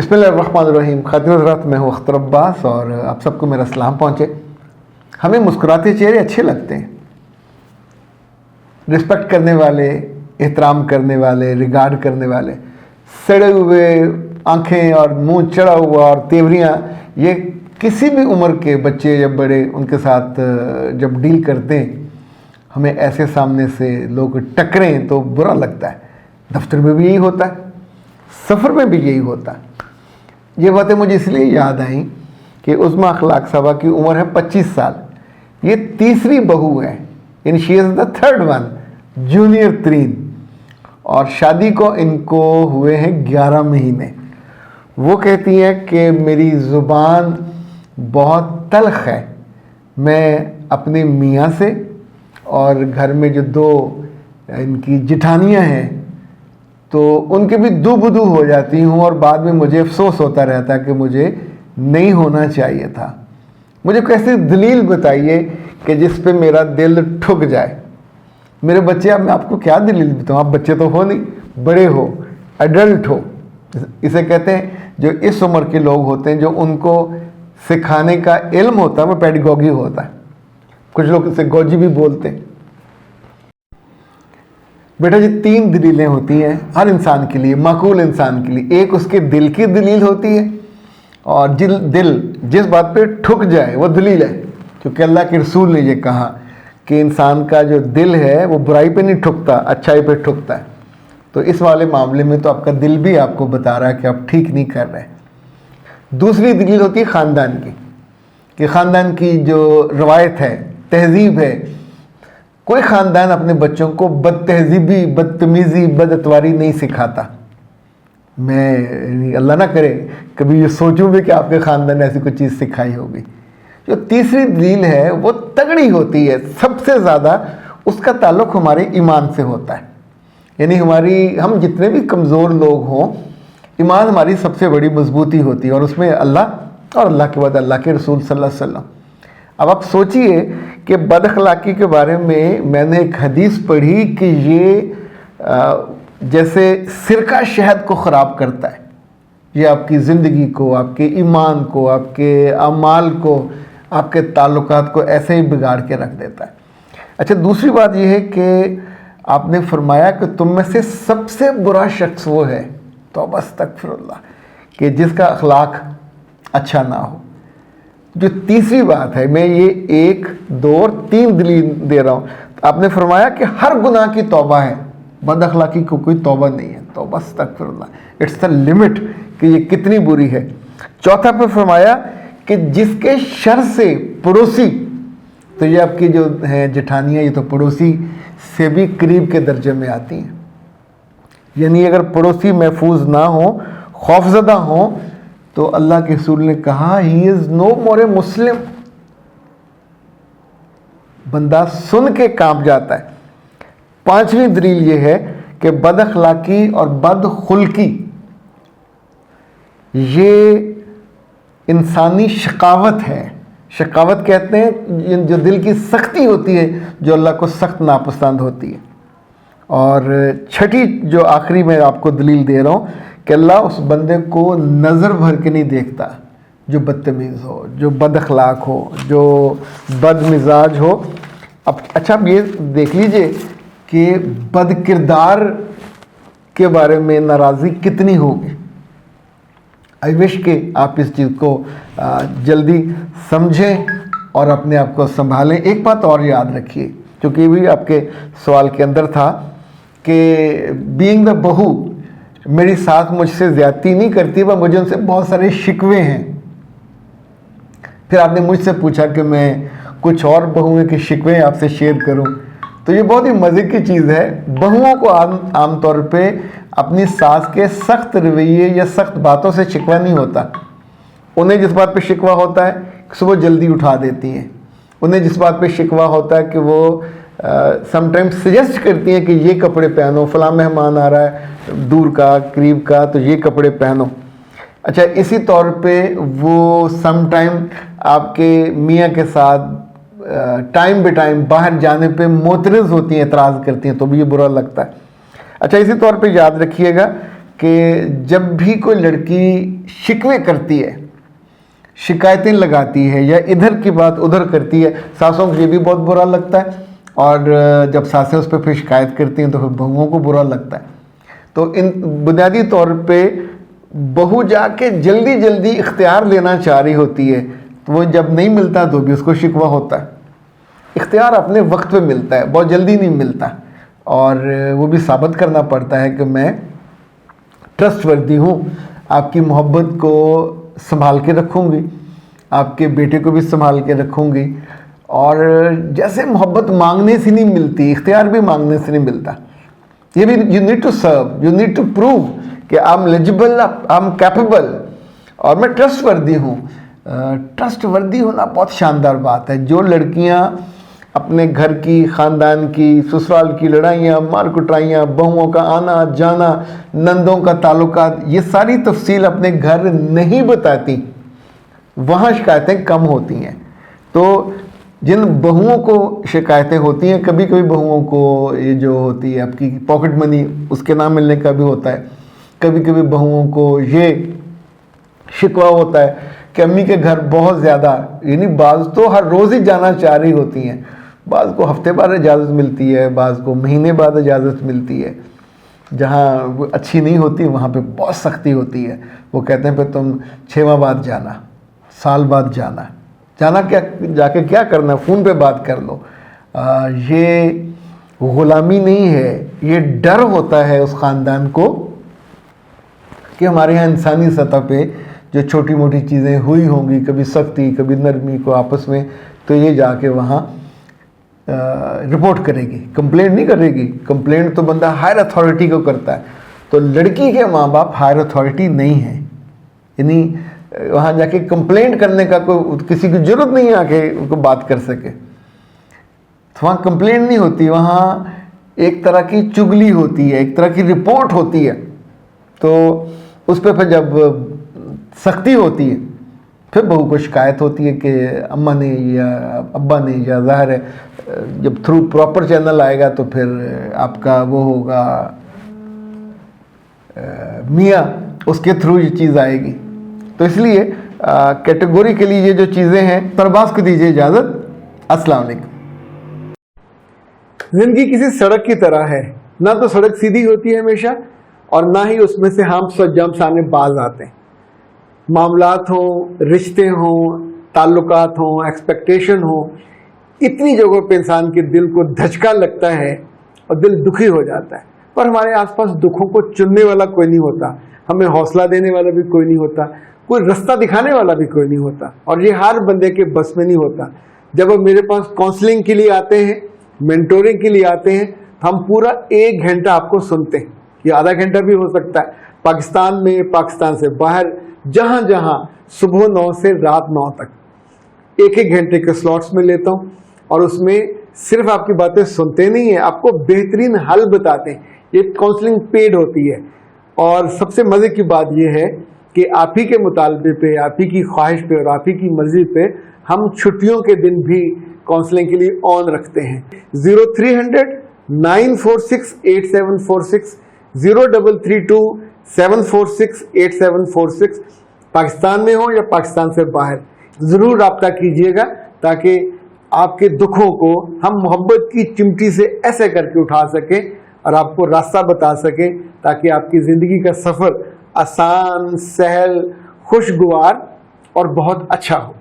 بسم اللہ الرحمن الرحیم. خاتون حضرات، میں ہوں اختر عباس اور آپ سب کو میرا سلام پہنچے. ہمیں مسکراتے چہرے اچھے لگتے ہیں. رسپیکٹ کرنے والے، احترام کرنے والے، ریگارڈ کرنے والے. سڑے ہوئے آنکھیں اور منہ چڑھا ہوا اور تیوریاں، یہ کسی بھی عمر کے بچے یا بڑے ان کے ساتھ جب ڈیل کرتے ہیں، ہمیں ایسے سامنے سے لوگ ٹکریں تو برا لگتا ہے. دفتر میں بھی یہی ہوتا ہے، سفر میں بھی یہی ہوتا ہے. یہ باتیں مجھے اس لیے یاد آئیں کہ عظمیٰ اخلاق صاحبہ کی عمر ہے 25 سال. یہ تیسری بہو ہے، یعنی شی از دا تھرڈ ون، جونیئر ترین. اور شادی کو ان کو ہوئے ہیں 11 مہینے. وہ کہتی ہیں کہ میری زبان بہت تلخ ہے. میں اپنے میاں سے اور گھر میں جو 2 ان کی جٹھانیاں ہیں تو ان کے بھی دو بدو ہو جاتی ہوں، اور بعد میں مجھے افسوس ہوتا رہتا ہے کہ مجھے نہیں ہونا چاہیے تھا. مجھے کیسی دلیل بتائیے کہ جس پہ میرا دل ٹھک جائے. میرے بچے، اب میں آپ کو کیا دلیل بتاؤں؟ آپ بچے تو ہو نہیں، بڑے ہو، ایڈلٹ ہو. اسے کہتے ہیں جو اس عمر کے لوگ ہوتے ہیں، جو ان کو سکھانے کا علم ہوتا ہے، وہ پیڈاگوجی ہوتا ہے. کچھ لوگ اسے گوجی بھی بولتے ہیں. بیٹا جی 3 دلیلیں ہوتی ہیں ہر انسان کے لیے، معقول انسان کے لیے. ایک اس کے دل کی دلیل ہوتی ہے، اور دل جس بات پہ ٹھک جائے وہ دلیل ہے. کیونکہ اللہ کے رسول نے یہ کہا کہ انسان کا جو دل ہے وہ برائی پہ نہیں ٹھکتا، اچھائی پہ ٹھکتا ہے. تو اس والے معاملے میں تو آپ کا دل بھی آپ کو بتا رہا ہے کہ آپ ٹھیک نہیں کر رہے. دوسری دلیل ہوتی ہے خاندان کی، کہ خاندان کی جو روایت ہے، تہذیب ہے. کوئی خاندان اپنے بچوں کو بد تہذیبی، بدتمیزی، بد اتواری نہیں سکھاتا. میں اللہ نہ کرے کبھی یہ سوچوں بھی کہ آپ کے خاندان نے ایسی کوئی چیز سکھائی ہوگی. جو تیسری دلیل ہے وہ تگڑی ہوتی ہے. سب سے زیادہ اس کا تعلق ہمارے ایمان سے ہوتا ہے. یعنی ہم جتنے بھی کمزور لوگ ہوں، ایمان ہماری سب سے بڑی مضبوطی ہوتی ہے، اور اس میں اللہ اور اللہ کے بعد اللہ کے رسول صلی اللہ علیہ وسلم. اب آپ سوچئے کہ بد اخلاقی کے بارے میں نے ایک حدیث پڑھی کہ یہ جیسے سرکہ شہد کو خراب کرتا ہے. یہ آپ کی زندگی کو، آپ کے ایمان کو، آپ کے اعمال کو، آپ کے تعلقات کو ایسے ہی بگاڑ کے رکھ دیتا ہے. اچھا، دوسری بات یہ ہے کہ آپ نے فرمایا کہ تم میں سے سب سے برا شخص وہ ہے، توبہ استغفر اللہ، کہ جس کا اخلاق اچھا نہ ہو. جو تیسری بات ہے، میں یہ 1، 2 اور 3 دلیل دے رہا ہوں. آپ نے فرمایا کہ ہر گناہ کی توبہ ہے، بد اخلاقی کو کوئی توبہ نہیں ہے. توبہ استغفر اللہ، اٹس دا لمٹ کہ یہ کتنی بری ہے. چوتھا پہ فرمایا کہ جس کے شر سے پڑوسی، تو یہ آپ کی جو ہیں جٹھانیاں، یہ تو پڑوسی سے بھی قریب کے درجے میں آتی ہیں. یعنی اگر پڑوسی محفوظ نہ ہوں، خوفزدہ ہوں، تو اللہ کے رسول نے کہا ہی از نو مور اے مسلم. بندہ سن کے کانپ جاتا ہے. 5ویں دلیل یہ ہے کہ بد اخلاقی اور بد خلقی یہ انسانی شقاوت ہے. شقاوت کہتے ہیں جو دل کی سختی ہوتی ہے، جو اللہ کو سخت ناپسند ہوتی ہے. اور 6ٹھی جو آخری میں آپ کو دلیل دے رہا ہوں کہ اللہ اس بندے کو نظر بھر کے نہیں دیکھتا جو بدتمیز ہو، جو بد اخلاق ہو، جو بد مزاج ہو. اچھا، آپ یہ دیکھ لیجئے کہ بد کردار کے بارے میں ناراضی کتنی ہوگی. آئی وش کہ آپ اس چیز کو جلدی سمجھیں اور اپنے آپ کو سنبھالیں. ایک بات اور یاد رکھیے، کیونکہ یہ بھی آپ کے سوال کے اندر تھا کہ بینگ دا بہو، میری ساس مجھ سے زیادتی نہیں کرتی، وہ مجھے ان سے بہت سارے شکوے ہیں. پھر آپ نے مجھ سے پوچھا کہ میں کچھ اور بہویں کے شکوے آپ سے شیئر کروں. تو یہ بہت ہی مزے کی چیز ہے. بہوؤں کو عام طور پہ اپنی ساس کے سخت رویے یا سخت باتوں سے شکوہ نہیں ہوتا. انہیں جس بات پہ شکوہ ہوتا ہے کہ صبح جلدی اٹھا دیتی ہیں. انہیں جس بات پہ شکوہ ہوتا ہے کہ وہ سم ٹائم سجیسٹ کرتی ہیں کہ یہ کپڑے پہنو، فلاں مہمان آ رہا ہے دور کا قریب کا، تو یہ کپڑے پہنو. اچھا، اسی طور پہ وہ سم ٹائم آپ کے میاں کے ساتھ ٹائم بے ٹائم باہر جانے پہ معترض ہوتی ہیں، اعتراض کرتی ہیں، تو بھی یہ برا لگتا ہے. اچھا، اسی طور پہ یاد رکھیے گا کہ جب بھی کوئی لڑکی شکوے کرتی ہے، شکایتیں لگاتی ہے یا ادھر کی بات ادھر کرتی ہے، ساسوں کو یہ بھی بہت برا لگتا ہے، اور جب ساسیں اس پہ پھر شکایت کرتی ہیں تو پھر بہوؤں کو برا لگتا ہے۔ تو ان بنیادی طور پہ بہو جا کے جلدی جلدی اختیار لینا چاہ رہی ہوتی ہے، تو وہ جب نہیں ملتا تو بھی اس کو شکوہ ہوتا ہے۔ اختیار اپنے وقت پہ ملتا ہے، بہت جلدی نہیں ملتا، اور وہ بھی ثابت کرنا پڑتا ہے کہ میں ٹرسٹ وردی ہوں، آپ کی محبت کو سنبھال کے رکھوں گی، آپ کے بیٹے کو بھی سنبھال کے رکھوں گی۔ اور جیسے محبت مانگنے سے نہیں ملتی، اختیار بھی مانگنے سے نہیں ملتا۔ یہ بھی you need to serve, you need to prove کہ I am eligible, I am capable, اور میں ٹرسٹ وردی ہوں۔ ٹرسٹ وردی ہونا بہت شاندار بات ہے۔ جو لڑکیاں اپنے گھر کی، خاندان کی، سسرال کی لڑائیاں، مار کٹائیاں، بہوؤں کا آنا جانا، نندوں کا تعلقات، یہ ساری تفصیل اپنے گھر نہیں بتاتی، وہاں شکایتیں کم ہوتی ہیں۔ تو جن بہوؤں کو شکایتیں ہوتی ہیں، کبھی کبھی بہوؤں کو یہ جو ہوتی ہے آپ کی پاکٹ منی، اس کے نہ ملنے کا بھی ہوتا ہے، کبھی کبھی بہوؤں کو یہ شکوہ ہوتا ہے کہ امی کے گھر بہت زیادہ، یعنی بعض تو ہر روز ہی جانا چاہ رہی ہوتی ہیں، بعض کو ہفتے بعد اجازت ملتی ہے، بعض کو مہینے بعد اجازت ملتی ہے۔ جہاں وہ اچھی نہیں ہوتی وہاں پہ بہت سختی ہوتی ہے، وہ کہتے ہیں پھر تم 6 ماہ بعد جانا، سال بعد جانا کیا، جا کے کیا کرنا، فون پہ بات کر لو۔ یہ غلامی نہیں ہے، یہ ڈر ہوتا ہے اس خاندان کو کہ ہمارے ہاں انسانی سطح پہ جو چھوٹی موٹی چیزیں ہوئی ہوں گی، کبھی سختی کبھی نرمی کو آپس میں، تو یہ جا کے وہاں رپورٹ کرے گی، کمپلینٹ نہیں کرے گی۔ کمپلینٹ تو بندہ ہائر اتھارٹی کو کرتا ہے، تو لڑکی کے ماں باپ ہائر اتھارٹی نہیں ہیں، یعنی وہاں جا کے کمپلینٹ کرنے کا کوئی کسی کی ضرورت نہیں آ کے ان کو بات کر سکے۔ تو وہاں کمپلینٹ نہیں ہوتی، وہاں ایک طرح کی چگلی ہوتی ہے، ایک طرح کی رپورٹ ہوتی ہے۔ تو اس پہ پھر جب سختی ہوتی ہے، پھر بہو کو شکایت ہوتی ہے کہ اماں نے یا ابا نے، یا ظاہر ہے جب تھرو پراپر چینل آئے گا تو پھر آپ کا وہ ہوگا میاں، اس کے تھرو یہ چیز آئے گی۔ تو اس لیے کیٹیگوری کے لیے یہ جو چیزیں ہیں، طرباز کو دیجیے اجازت۔ السلام علیکم۔ زندگی کسی سڑک کی طرح ہے، نہ تو سڑک سیدھی ہوتی ہے ہمیشہ، اور نہ ہی اس میں سے ہم جمپس آنے باز آتے ہیں۔ معاملات ہوں، رشتے ہوں، تعلقات ہوں، ایکسپیکٹیشن ہوں، اتنی جگہوں پہ انسان کے دل کو دھچکا لگتا ہے اور دل دکھی ہو جاتا ہے، پر ہمارے آس پاس دکھوں کو چننے والا کوئی نہیں ہوتا، ہمیں حوصلہ دینے والا بھی کوئی نہیں ہوتا، کوئی رستہ دکھانے والا بھی کوئی نہیں ہوتا، اور یہ ہر بندے کے بس میں نہیں ہوتا۔ جب وہ میرے پاس کاؤنسلنگ کے لیے آتے ہیں، مینٹورنگ کے لیے آتے ہیں، ہم پورا 1 گھنٹہ آپ کو سنتے ہیں، یہ آدھا گھنٹہ بھی ہو سکتا ہے، پاکستان میں، پاکستان سے باہر، جہاں جہاں، صبح 9 سے رات 9 تک 1 گھنٹے کے سلاٹس میں لیتا ہوں، اور اس میں صرف آپ کی باتیں سنتے نہیں ہیں، آپ کو بہترین حل بتاتے ہیں۔ یہ کاؤنسلنگ پیڈ ہوتی ہے، اور سب سے مزے کی بات یہ ہے کہ آپ ہی کے مطالبے پہ، آپ ہی کی خواہش پہ اور آپ ہی کی مرضی پہ ہم چھٹیوں کے دن بھی کاؤنسلنگ کے لیے آن رکھتے ہیں۔ 0300 946 8746 0332 746 8746، پاکستان میں ہو یا پاکستان سے باہر، ضرور رابطہ کیجیے گا، تاکہ آپ کے دکھوں کو ہم محبت کی چمٹی سے ایسے کر کے اٹھا سکیں اور آپ کو راستہ بتا سکیں، تاکہ آپ کی زندگی کا سفر آسان، سہل، خوشگوار اور بہت اچھا ہو۔